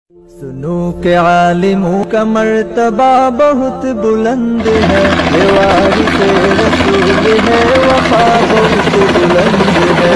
سنو کہ عالموں کا مرتبہ بہت بلند ہے، یہ وارث رسول ہے، وفا بہت بلند ہے۔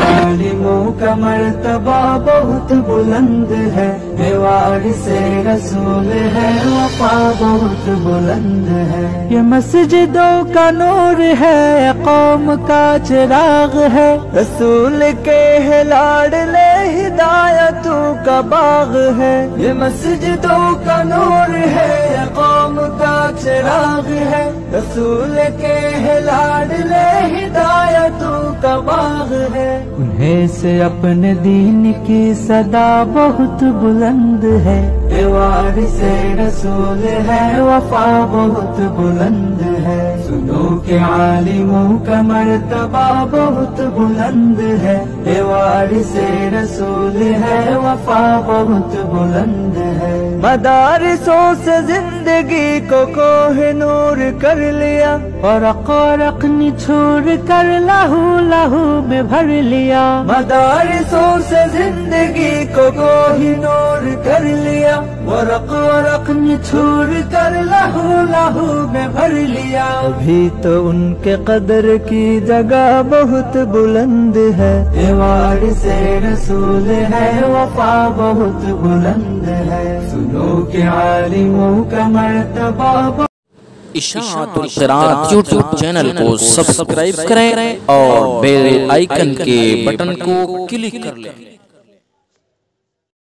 عالموں کا مرتبہ بہت بلند ہے، یہ وارث رسول ہے، وفا بہت بلند ہے۔ یہ مسجدوں کا نور ہے، قوم کا چراغ ہے، رسول کے ہے لاڈلے ہدایتوں کا باغ ہے۔ یہ مسجدوں کا نور ہے، قوم کا چراغ ہے، رسول کے ہے لاڈلے ہدایتوں کا باغ ہے۔ انہیں سے اپنے دین کی صدا بہت بلند ہے، یہ وارث رسول ہے، وفا بہت بلند ہے۔ سنو کہ عالموں کا مرتبہ بہت بلند ہے، یہ وارث رسول ہے، وفا بہت بلند ہے۔ مدارسوں سے زندگی کو کوہ نور کر لیا، ورق ورق نچھوڑ کر لہو لہو میں بھر لیا۔ مدارسوں سے زندگی کو کوہ نور کر لیا، ورق ورق نچھوڑ کر لہو لہو میں بھر لیا۔ ابھی تو ان کے قدر کی جگہ بہت بلند ہے، یہ وارث رسول ہے، وفا بہت بلند ہے۔ سنو کہ عالموں کا مرتبہ۔ اشاعت القرآن یوٹیوب چینل کو سبسکرائب کریں اور بیل آئیکن کے بٹن کو کلک کر لیں۔